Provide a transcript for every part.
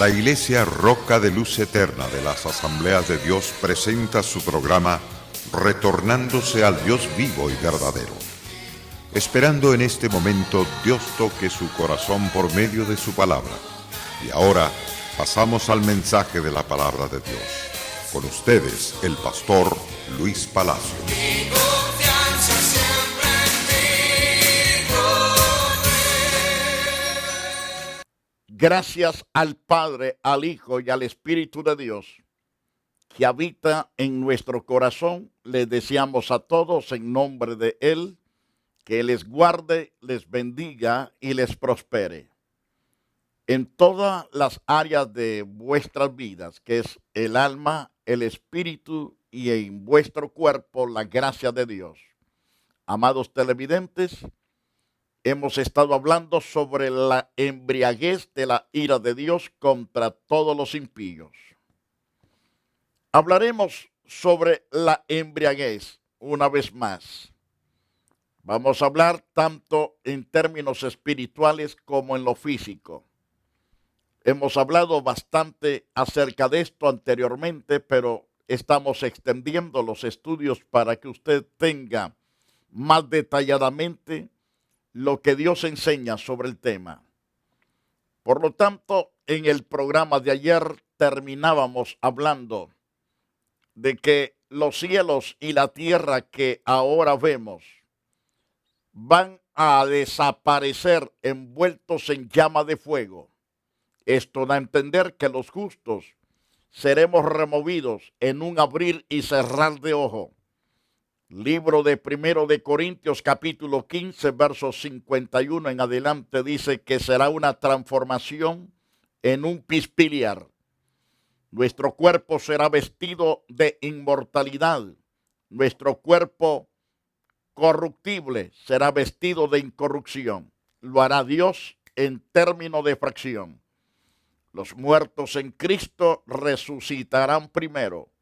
La Iglesia Roca de Luz Eterna de las Asambleas de Dios presenta su programa Retornándose al Dios vivo y verdadero. Esperando en este momento Dios toque su corazón por medio de su palabra. Y ahora pasamos al mensaje de la palabra de Dios. Con ustedes, el pastor Luis Palacio. Gracias al Padre, al Hijo y al Espíritu de Dios que habita en nuestro corazón. Les deseamos a todos en nombre de Él que les guarde, les bendiga y les prospere en todas las áreas de vuestras vidas, que es el alma, el espíritu y en vuestro cuerpo la gracia de Dios. Amados televidentes, hemos estado hablando sobre la embriaguez de la ira de Dios contra todos los impíos. Hablaremos sobre la embriaguez una vez más. Vamos a hablar tanto en términos espirituales como en lo físico. Hemos hablado bastante acerca de esto anteriormente, pero estamos extendiendo los estudios para que usted tenga más detalladamente lo que Dios enseña sobre el tema. Por lo tanto, en el programa de ayer terminábamos hablando de que los cielos y la tierra que ahora vemos van a desaparecer envueltos en llama de fuego. Esto da a entender que los justos seremos removidos en un abrir y cerrar de ojo. Libro de 1 de Corintios capítulo 15, versos 51 en adelante dice que será una transformación en un pispiliar. Nuestro cuerpo será vestido de inmortalidad. Nuestro cuerpo corruptible será vestido de incorrupción. Lo hará Dios en términos de fracción. Los muertos en Cristo resucitarán primero.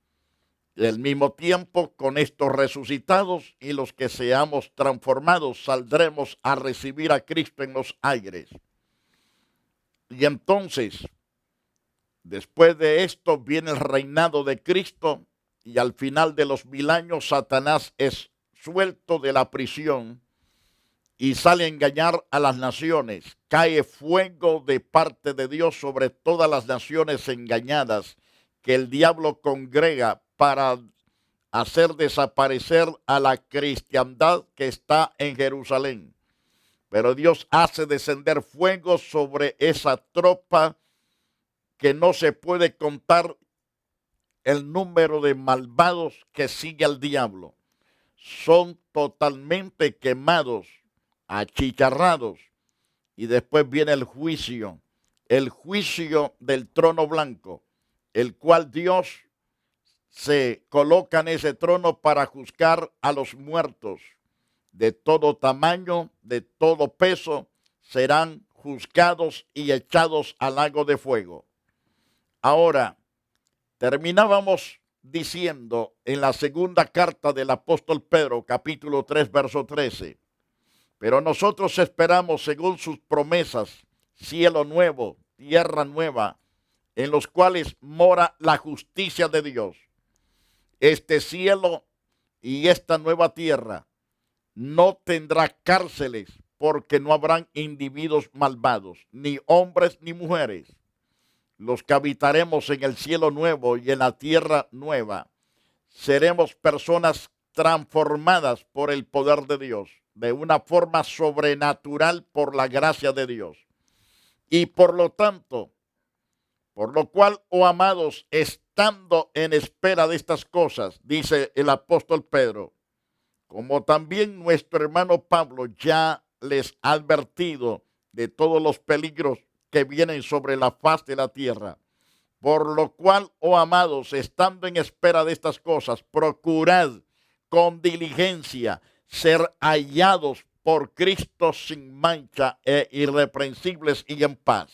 Y al mismo tiempo, con estos resucitados y los que seamos transformados, saldremos a recibir a Cristo en los aires. Y entonces, después de esto viene el reinado de Cristo y al final de los 1000 años Satanás es suelto de la prisión y sale a engañar a las naciones. Cae fuego de parte de Dios sobre todas las naciones engañadas que el diablo congrega para hacer desaparecer a la cristiandad que está en Jerusalén. Pero Dios hace descender fuego sobre esa tropa que no se puede contar el número de malvados que sigue al diablo. Son totalmente quemados, achicharrados, y después viene el juicio del trono blanco, el cual Dios se coloca en ese trono para juzgar a los muertos de todo tamaño, de todo peso, serán juzgados y echados al lago de fuego. Ahora, terminábamos diciendo en la segunda carta del apóstol Pedro, capítulo 3, verso 13, pero nosotros esperamos, según sus promesas, cielo nuevo, tierra nueva, en los cuales mora la justicia de Dios. Este cielo y esta nueva tierra no tendrá cárceles, porque no habrán individuos malvados, ni hombres ni mujeres. Los que habitaremos en el cielo nuevo y en la tierra nueva, seremos personas transformadas por el poder de Dios, de una forma sobrenatural por la gracia de Dios. Y por lo tanto, por lo cual, oh amados, estando en espera de estas cosas, dice el apóstol Pedro, como también nuestro hermano Pablo ya les ha advertido de todos los peligros que vienen sobre la faz de la tierra. Por lo cual, oh amados, estando en espera de estas cosas, procurad con diligencia ser hallados por Cristo sin mancha e irreprensibles y en paz.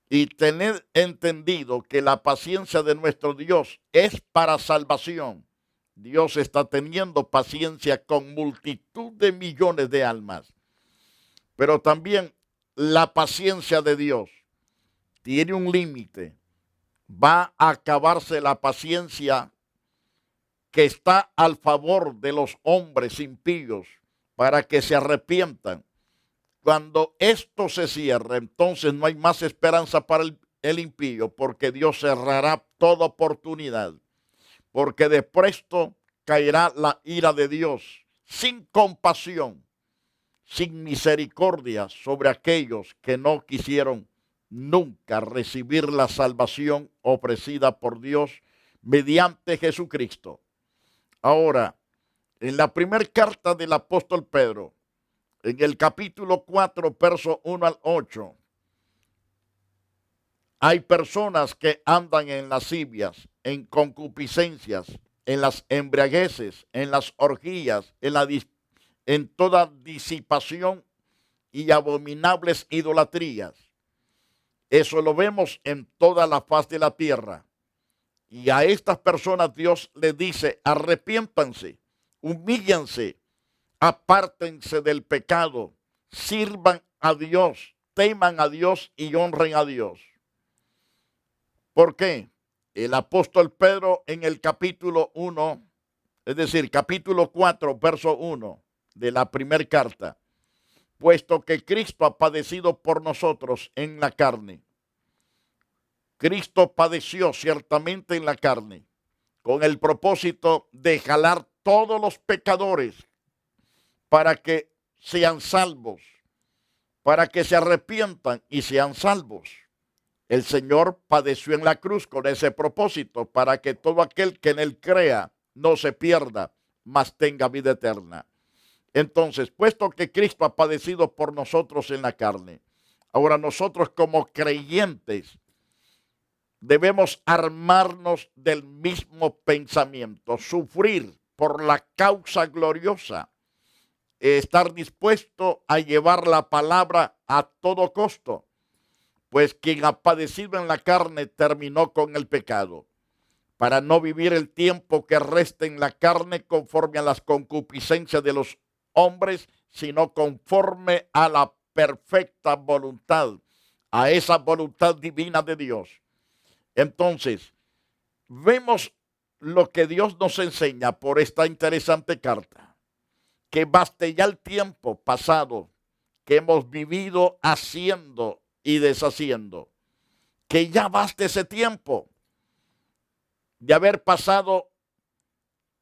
Y tened entendido que la paciencia de nuestro Dios es para salvación. Dios está teniendo paciencia con multitud de millones de almas. Pero también la paciencia de Dios tiene un límite. Va a acabarse la paciencia que está al favor de los hombres impíos para que se arrepientan. Cuando esto se cierre, entonces no hay más esperanza para el impío, porque Dios cerrará toda oportunidad, porque de presto caerá la ira de Dios, sin compasión, sin misericordia sobre aquellos que no quisieron nunca recibir la salvación ofrecida por Dios mediante Jesucristo. Ahora, en la primera carta del apóstol Pedro, en el capítulo 4, verso 1 al 8, hay personas que andan en lascivias, en concupiscencias, en las embriagueces, en las orgías, en toda disipación y abominables idolatrías. Eso lo vemos en toda la faz de la tierra. Y a estas personas Dios les dice: arrepiéntanse, humíllense, apártense del pecado, sirvan a Dios, teman a Dios y honren a Dios. ¿Por qué? El apóstol Pedro en el capítulo 1, es decir, capítulo 4, verso 1 de la primera carta: puesto que Cristo ha padecido por nosotros en la carne. Cristo padeció ciertamente en la carne, con el propósito de jalar todos los pecadores para que sean salvos, para que se arrepientan y sean salvos. El Señor padeció en la cruz con ese propósito, para que todo aquel que en él crea no se pierda, mas tenga vida eterna. Entonces, puesto que Cristo ha padecido por nosotros en la carne, ahora nosotros como creyentes debemos armarnos del mismo pensamiento, sufrir por la causa gloriosa, estar dispuesto a llevar la palabra a todo costo, pues quien ha padecido en la carne terminó con el pecado, para no vivir el tiempo que resta en la carne conforme a las concupiscencias de los hombres, sino conforme a la perfecta voluntad, a esa voluntad divina de Dios. Entonces, vemos lo que Dios nos enseña por esta interesante carta, que baste ya el tiempo pasado que hemos vivido haciendo y deshaciendo, que ya baste ese tiempo de haber pasado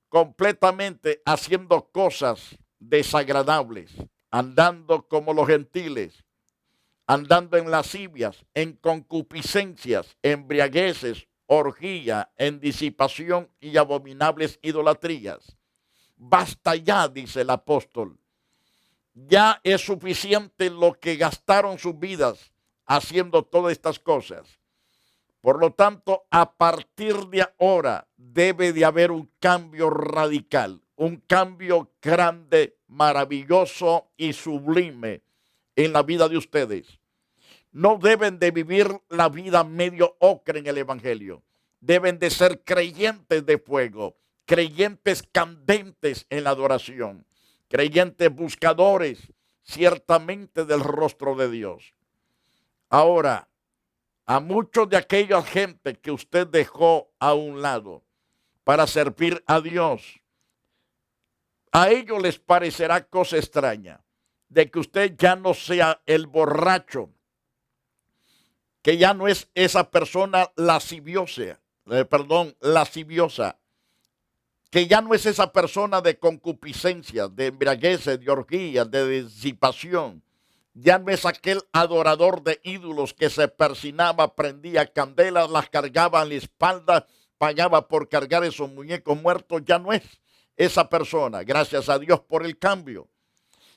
completamente haciendo cosas desagradables, andando como los gentiles, andando en lascivias, en concupiscencias, embriagueces, orgía, en disipación y abominables idolatrías. Basta ya, dice el apóstol. Ya es suficiente lo que gastaron sus vidas haciendo todas estas cosas. Por lo tanto, a partir de ahora debe de haber un cambio radical, un cambio grande, maravilloso y sublime en la vida de ustedes. No deben de vivir la vida mediocre en el evangelio. Deben de ser creyentes de fuego, creyentes candentes en la adoración, creyentes buscadores ciertamente del rostro de Dios. Ahora, a muchos de aquella gente que usted dejó a un lado para servir a Dios, a ellos les parecerá cosa extraña de que usted ya no sea el borracho, que ya no es esa persona lasciviosa, que ya no es esa persona de concupiscencia, de embriaguez, de orgía, de disipación. Ya no es aquel adorador de ídolos que se persinaba, prendía candelas, las cargaba en la espalda, pagaba por cargar esos muñecos muertos. Ya no es esa persona. Gracias a Dios por el cambio.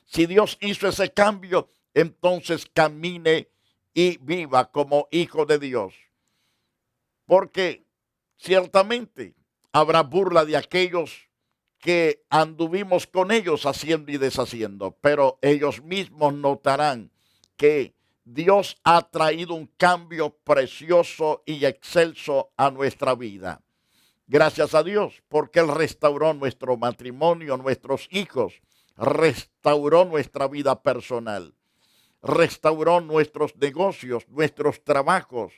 Si Dios hizo ese cambio, entonces camine y viva como hijo de Dios. Porque ciertamente habrá burla de aquellos que anduvimos con ellos haciendo y deshaciendo, pero ellos mismos notarán que Dios ha traído un cambio precioso y excelso a nuestra vida. Gracias a Dios, porque Él restauró nuestro matrimonio, nuestros hijos, restauró nuestra vida personal. restauró nuestros negocios, nuestros trabajos.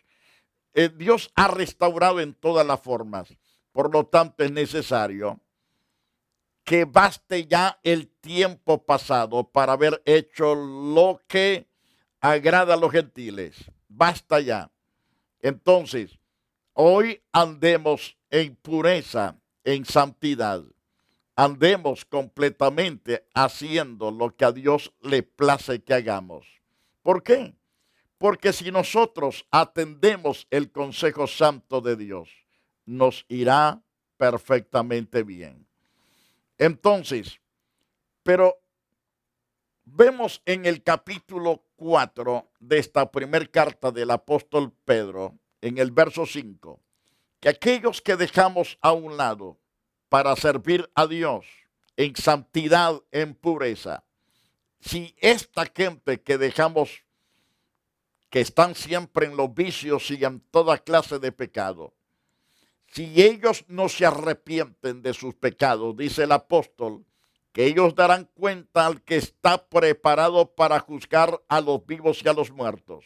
Dios ha restaurado en todas las formas. Por lo tanto, es necesario que baste ya el tiempo pasado para haber hecho lo que agrada a los gentiles. Basta ya. Entonces, hoy andemos en pureza, en santidad. Andemos completamente haciendo lo que a Dios le place que hagamos. ¿Por qué? Porque si nosotros atendemos el consejo santo de Dios, nos irá perfectamente bien. Entonces, pero vemos en el capítulo 4 de esta primera carta del apóstol Pedro, en el verso 5, que aquellos que dejamos a un lado para servir a Dios en santidad, en pureza, si esta gente que dejamos, que están siempre en los vicios y en toda clase de pecado, si ellos no se arrepienten de sus pecados, dice el apóstol, que ellos darán cuenta al que está preparado para juzgar a los vivos y a los muertos.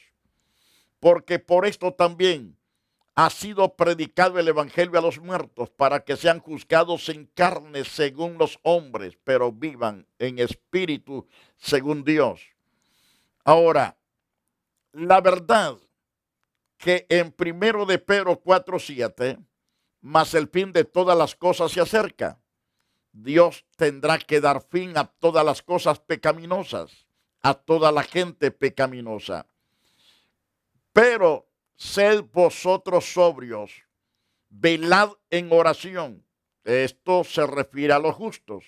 Porque por esto también ha sido predicado el evangelio a los muertos, para que sean juzgados en carne según los hombres, pero vivan en espíritu según Dios. Ahora, la verdad que en 1 de Pedro 4:7, mas el fin de todas las cosas se acerca. Dios tendrá que dar fin a todas las cosas pecaminosas, a toda la gente pecaminosa. Pero sed vosotros sobrios, velad en oración. Esto se refiere a los justos,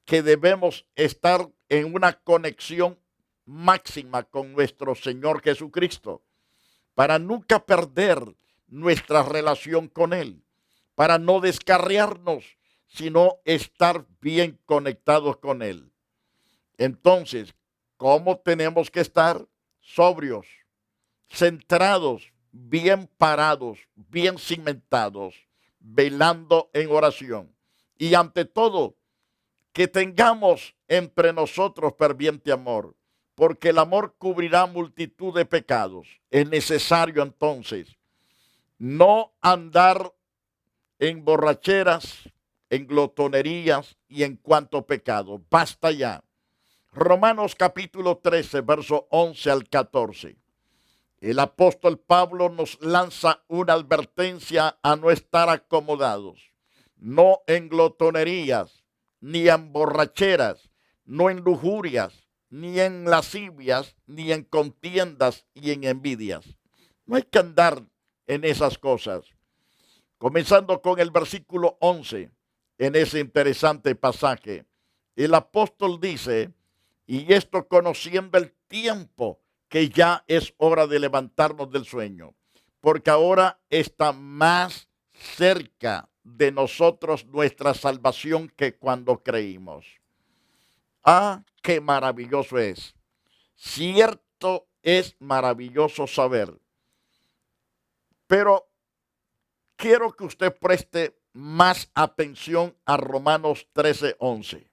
que debemos estar en una conexión máxima con nuestro Señor Jesucristo, para nunca perder nuestra relación con Él, para no descarriarnos, sino estar bien conectados con Él. Entonces, ¿cómo tenemos que estar? Sobrios, centrados, bien parados, bien cimentados, velando en oración. Y ante todo, que tengamos entre nosotros ferviente amor, porque el amor cubrirá multitud de pecados. Es necesario entonces no andar en borracheras, en glotonerías y en cuanto pecado. Basta ya. Romanos capítulo 13, verso 11 al 14. El apóstol Pablo nos lanza una advertencia a no estar acomodados, no en glotonerías, ni en borracheras, no en lujurias, ni en lascivias, ni en contiendas y en envidias. No hay que andar en esas cosas. Comenzando con el versículo 11, en ese interesante pasaje, el apóstol dice, y esto conociendo el tiempo, que ya es hora de levantarnos del sueño, porque ahora está más cerca de nosotros nuestra salvación que cuando creímos. Ah, qué maravilloso es. Cierto, es maravilloso saber. Pero quiero que usted preste más atención a Romanos 13:11.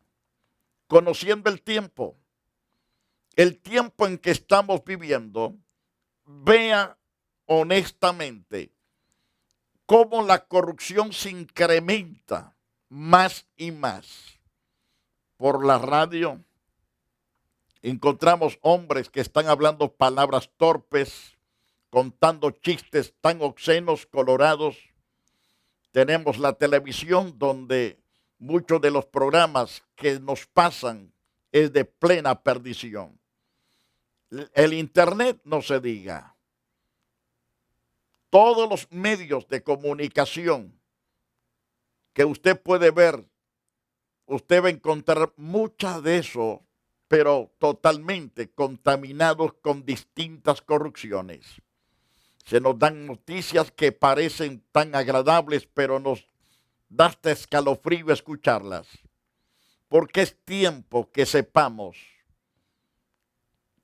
Conociendo el tiempo en que estamos viviendo, vea honestamente cómo la corrupción se incrementa más y más. Por la radio encontramos hombres que están hablando palabras torpes, contando chistes tan obscenos, colorados. Tenemos la televisión donde muchos de los programas que nos pasan es de plena perdición. El internet no se diga. Todos los medios de comunicación que usted puede ver, usted va a encontrar mucha de eso, pero totalmente contaminados con distintas corrupciones. Se nos dan noticias que parecen tan agradables, pero nos da hasta escalofrío escucharlas. Porque es tiempo que sepamos,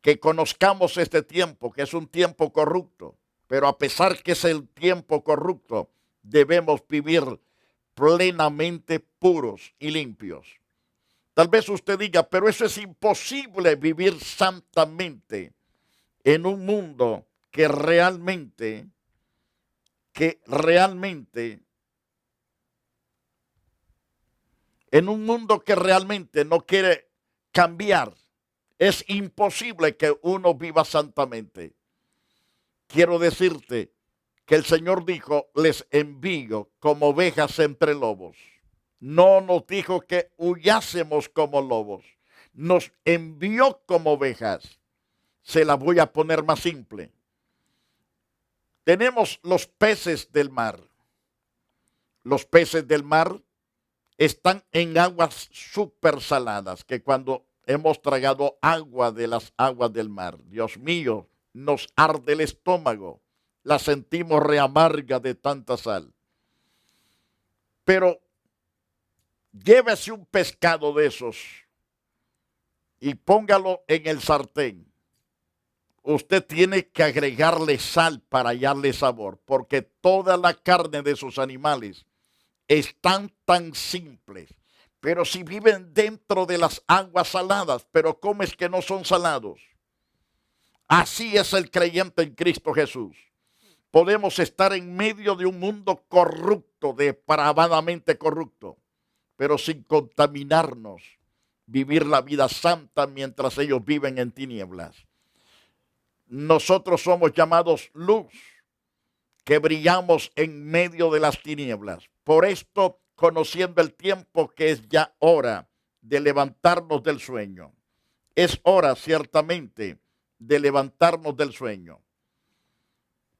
que conozcamos este tiempo, que es un tiempo corrupto. Pero a pesar que es el tiempo corrupto, debemos vivir plenamente puros y limpios. Tal vez usted diga, pero eso es imposible, vivir santamente en un mundo que realmente en un mundo que realmente no quiere cambiar, es imposible que uno viva santamente. Quiero decirte que el Señor dijo, les envío como ovejas entre lobos. No nos dijo que huyásemos como lobos. Nos envió como ovejas. Se la voy a poner más simple. Tenemos los peces del mar. Los peces del mar están en aguas súper saladas, que cuando hemos tragado agua de las aguas del mar, Dios mío, nos arde el estómago, la sentimos reamarga de tanta sal. Pero llévese un pescado de esos y póngalo en el sartén. Usted tiene que agregarle sal para hallarle sabor, porque toda la carne de esos animales están tan simples. Pero si viven dentro de las aguas saladas, pero ¿cómo es que no son salados? Así es el creyente en Cristo Jesús. Podemos estar en medio de un mundo corrupto, depravadamente corrupto, pero sin contaminarnos, vivir la vida santa mientras ellos viven en tinieblas. Nosotros somos llamados luz, que brillamos en medio de las tinieblas. Por esto, conociendo el tiempo, que es ya hora de levantarnos del sueño. Es hora, ciertamente, de levantarnos del sueño.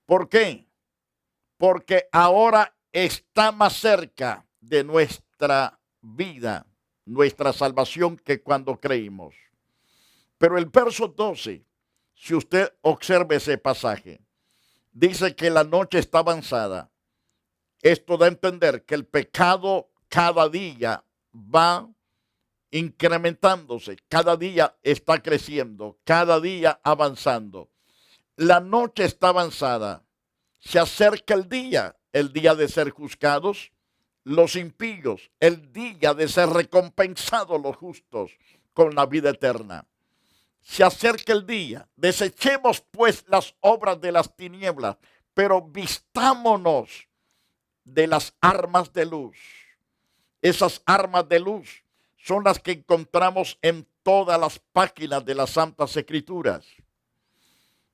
¿Por qué? Porque ahora está más cerca de nuestra vida, nuestra salvación, que cuando creímos. Pero el verso 12, si usted observa ese pasaje, dice que la noche está avanzada. Esto da a entender que el pecado cada día va incrementándose, cada día está creciendo, cada día avanzando. La noche está avanzada, se acerca el día de ser juzgados los impíos, el día de ser recompensados los justos con la vida eterna. Se acerca el día, desechemos pues las obras de las tinieblas, pero vistámonos de las armas de luz. Esas armas de luz son las que encontramos en todas las páginas de las Santas Escrituras.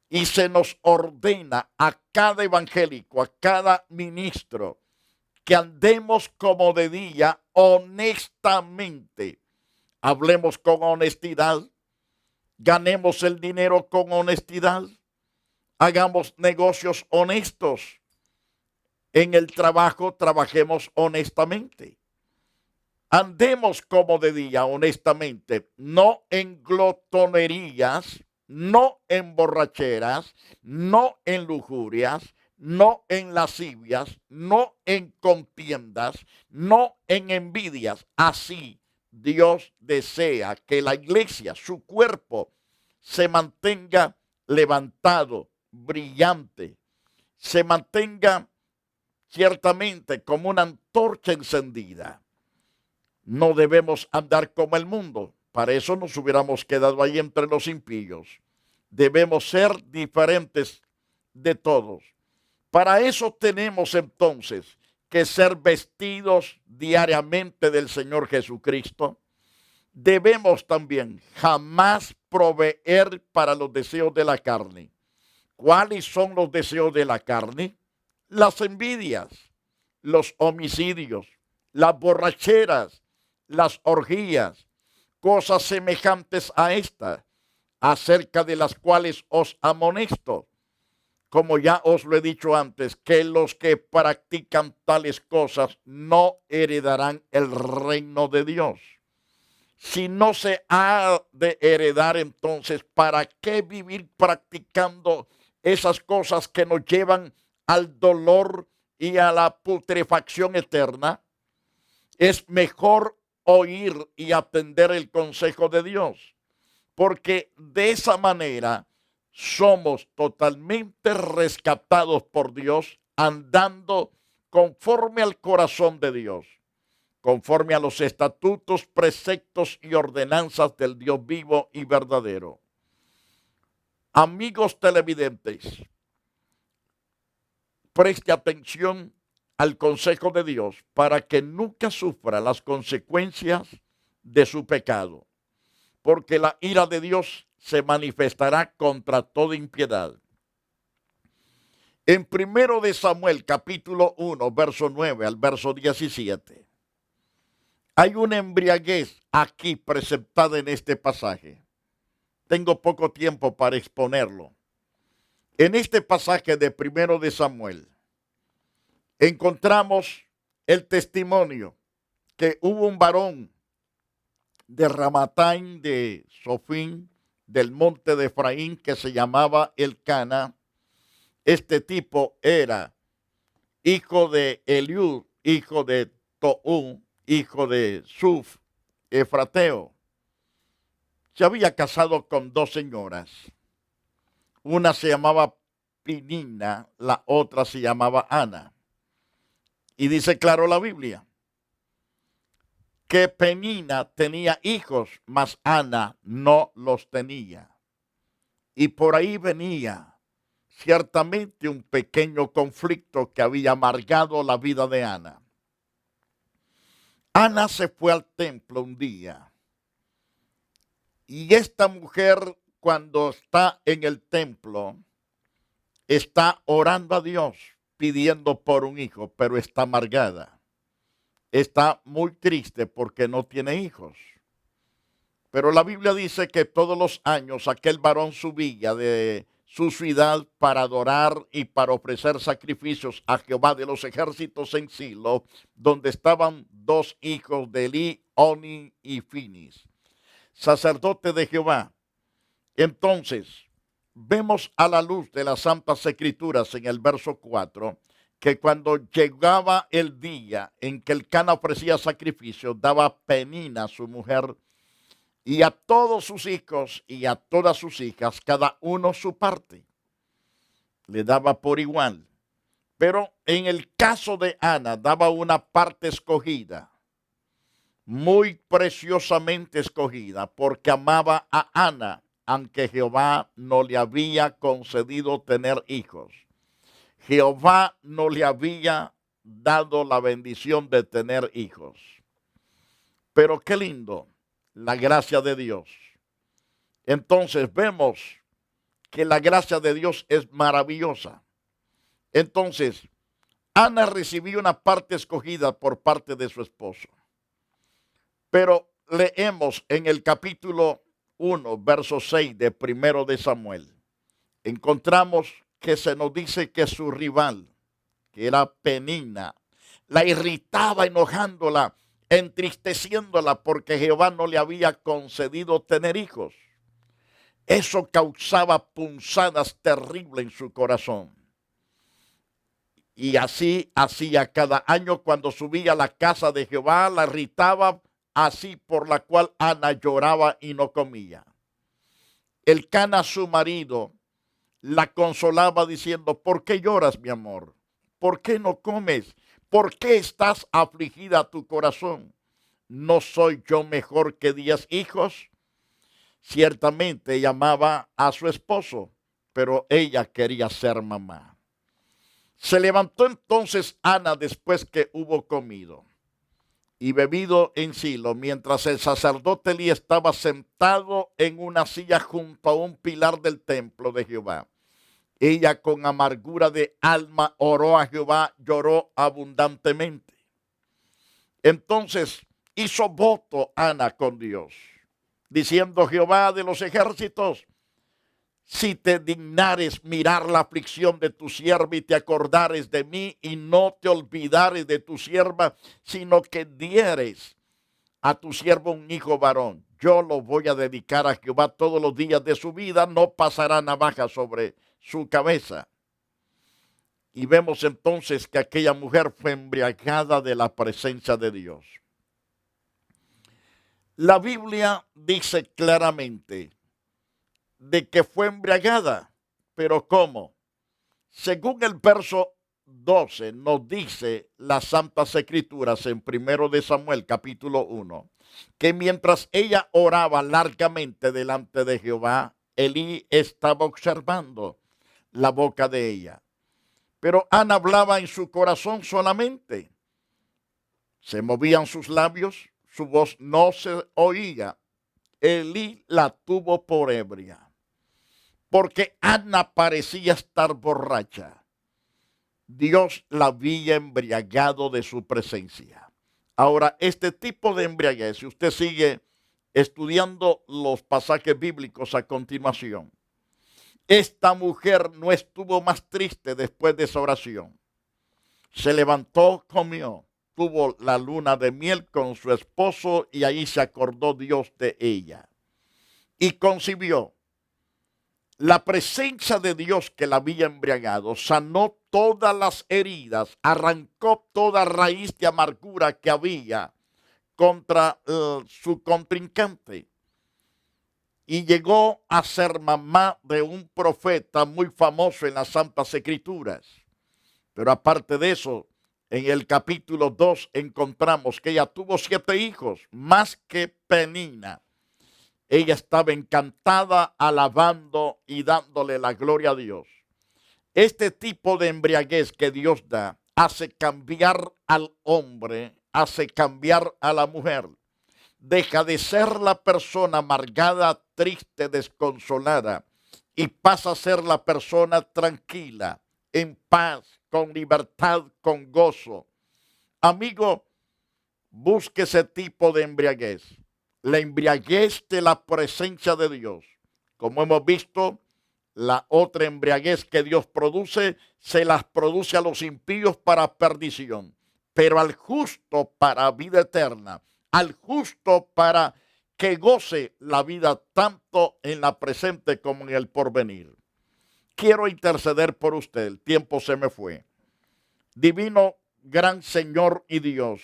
Y se nos ordena a cada evangélico, a cada ministro, que andemos como de día honestamente. Hablemos con honestidad, ganemos el dinero con honestidad, hagamos negocios honestos. En el trabajo trabajemos honestamente. Andemos como de día honestamente, no en glotonerías, no en borracheras, no en lujurias, no en lascivias, no en contiendas, no en envidias. Así Dios desea que la iglesia, su cuerpo, se mantenga levantado, brillante, se mantenga ciertamente como una antorcha encendida. No debemos andar como el mundo. Para eso nos hubiéramos quedado ahí entre los impíos. Debemos ser diferentes de todos. Para eso tenemos entonces que ser vestidos diariamente del Señor Jesucristo. Debemos también jamás proveer para los deseos de la carne. ¿Cuáles son los deseos de la carne? Las envidias, los homicidios, las borracheras, las orgías, cosas semejantes a estas, acerca de las cuales os amonesto, como ya os lo he dicho antes, que los que practican tales cosas no heredarán el reino de Dios. Si no se ha de heredar, entonces, ¿para qué vivir practicando esas cosas que nos llevan al dolor y a la putrefacción eterna? Es mejor oír y atender el consejo de Dios, porque de esa manera somos totalmente rescatados por Dios, andando conforme al corazón de Dios, conforme a los estatutos, preceptos y ordenanzas del Dios vivo y verdadero. Amigos televidentes, preste atención al consejo de Dios para que nunca sufra las consecuencias de su pecado, porque la ira de Dios se manifestará contra toda impiedad. En 1 de Samuel, capítulo 1, verso 9 al verso 17, hay una embriaguez aquí presentada en este pasaje. Tengo poco tiempo para exponerlo. En este pasaje de 1 de Samuel, encontramos el testimonio que hubo un varón de Ramataim de Sofín, del monte de Efraín, que se llamaba Elcana. Este tipo era hijo de Eliud, hijo de Toú, hijo de Suf, efrateo. Se había casado con dos señoras. Una se llamaba Pinina, la otra se llamaba Ana. Y dice claro la Biblia que Penina tenía hijos, mas Ana no los tenía. Y por ahí venía ciertamente un pequeño conflicto que había amargado la vida de Ana. Ana se fue al templo un día. Y esta mujer, cuando está en el templo, está orando a Dios, pidiendo por un hijo, pero está amargada. Está muy triste porque no tiene hijos. Pero la Biblia dice que todos los años aquel varón subía de su ciudad para adorar y para ofrecer sacrificios a Jehová de los ejércitos en Silo, donde estaban dos hijos de Eli, Oni y Finis, sacerdote de Jehová. Entonces, vemos a la luz de las Santas Escrituras en el verso 4, que cuando llegaba el día en que Elcana ofrecía sacrificio, daba Penina a su mujer y a todos sus hijos y a todas sus hijas, cada uno su parte. Le daba por igual. Pero en el caso de Ana, daba una parte escogida, muy preciosamente escogida, porque amaba a Ana, aunque Jehová no le había concedido tener hijos. Jehová no le había dado la bendición de tener hijos. Pero qué lindo, la gracia de Dios. Entonces vemos que la gracia de Dios es maravillosa. Entonces, Ana recibió una parte escogida por parte de su esposo. Pero leemos en el capítulo 1, verso 6 de 1 de Samuel. Encontramos que se nos dice que su rival, que era Penina, la irritaba, enojándola, entristeciéndola porque Jehová no le había concedido tener hijos. Eso causaba punzadas terribles en su corazón. Y así hacía cada año cuando subía a la casa de Jehová, la irritaba, así por la cual Ana lloraba y no comía. Elcana, su marido, la consolaba diciendo: ¿por qué lloras, mi amor? ¿Por qué no comes? ¿Por qué estás afligida tu corazón? ¿No soy yo mejor que 10 hijos? Ciertamente ella amaba a su esposo, pero ella quería ser mamá. Se levantó entonces Ana después que hubo comido y bebido en Silo, mientras el sacerdote Elí estaba sentado en una silla junto a un pilar del templo de Jehová. Ella con amargura de alma oró a Jehová, lloró abundantemente. Entonces hizo voto Ana con Dios, diciendo: Jehová de los ejércitos, si te dignares mirar la aflicción de tu sierva y te acordares de mí y no te olvidares de tu sierva, sino que dieres a tu siervo un hijo varón, yo lo voy a dedicar a Jehová todos los días de su vida, no pasará navaja sobre su cabeza. Y vemos entonces que aquella mujer fue embriagada de la presencia de Dios. La Biblia dice claramente de que fue embriagada, pero ¿cómo? Según el verso 12 nos dice las Santas Escrituras en 1 de Samuel capítulo 1, que mientras ella oraba largamente delante de Jehová, Elí estaba observando la boca de ella. Pero Ana hablaba en su corazón solamente. Se movían sus labios, su voz no se oía. Elí la tuvo por ebria, porque Ana parecía estar borracha. Dios la había embriagado de su presencia. Ahora, este tipo de embriaguez, si usted sigue estudiando los pasajes bíblicos a continuación, esta mujer no estuvo más triste después de esa oración. Se levantó, comió, tuvo la luna de miel con su esposo y ahí se acordó Dios de ella. Y concibió. La presencia de Dios que la había embriagado sanó todas las heridas, arrancó toda raíz de amargura que había contra su contrincante. Y llegó a ser mamá de un profeta muy famoso en las Santas Escrituras. Pero aparte de eso, en el capítulo 2 encontramos que ella tuvo 7 hijos, más que Penina. Ella estaba encantada, alabando y dándole la gloria a Dios. Este tipo de embriaguez que Dios da hace cambiar al hombre, hace cambiar a la mujer. Deja de ser la persona amargada, triste, desconsolada y pasa a ser la persona tranquila, en paz, con libertad, con gozo. Amigo, busque ese tipo de embriaguez. La embriaguez de la presencia de Dios. Como hemos visto, la otra embriaguez que Dios produce, se las produce a los impíos para perdición, pero al justo para vida eterna, al justo para que goce la vida tanto en la presente como en el porvenir. Quiero interceder por usted, el tiempo se me fue. Divino, gran Señor y Dios,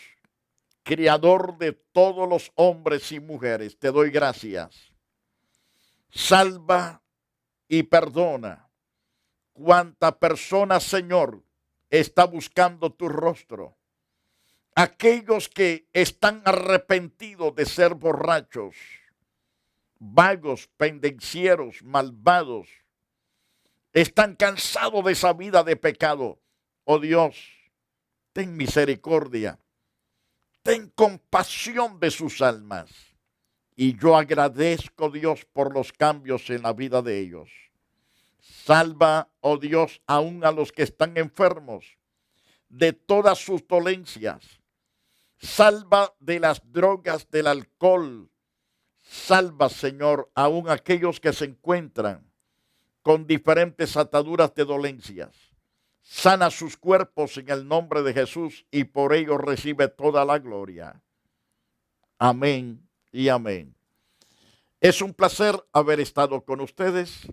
Creador de todos los hombres y mujeres, te doy gracias. Salva y perdona. Cuánta persona, Señor, está buscando tu rostro. Aquellos que están arrepentidos de ser borrachos, vagos, pendencieros, malvados, están cansados de esa vida de pecado. Oh Dios, ten misericordia. Ten compasión de sus almas. Y yo agradezco, Dios, por los cambios en la vida de ellos. Salva, oh Dios, aún a los que están enfermos de todas sus dolencias. Salva de las drogas, del alcohol. Salva, Señor, aún aquellos que se encuentran con diferentes ataduras de dolencias. Sana sus cuerpos en el nombre de Jesús y por ello recibe toda la gloria. Amén y amén. Es un placer haber estado con ustedes.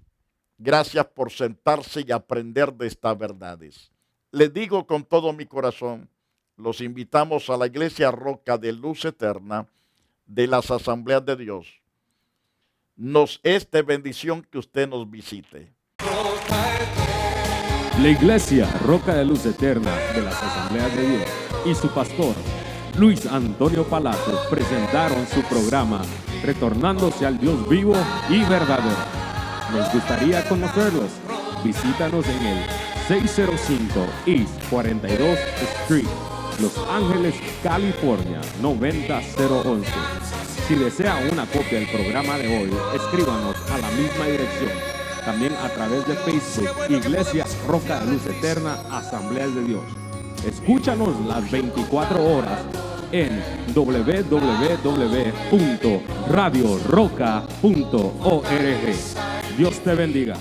Gracias por sentarse y aprender de estas verdades. Les digo con todo mi corazón, los invitamos a la Iglesia Roca de Luz Eterna de las Asambleas de Dios. Nos es de bendición que usted nos visite. La Iglesia Roca de Luz Eterna de las Asambleas de Dios y su pastor, Luis Antonio Palacios, presentaron su programa Retornándose al Dios vivo y verdadero. Nos gustaría conocerlos. Visítanos en el 605 East 42th Street, Los Ángeles, California, 90011. Si desea una copia del programa de hoy, escríbanos a la misma dirección. También a través de Facebook, Iglesia Roca de Luz Eterna, Asambleas de Dios. Escúchanos las 24 horas en www.radioroca.org. Dios te bendiga.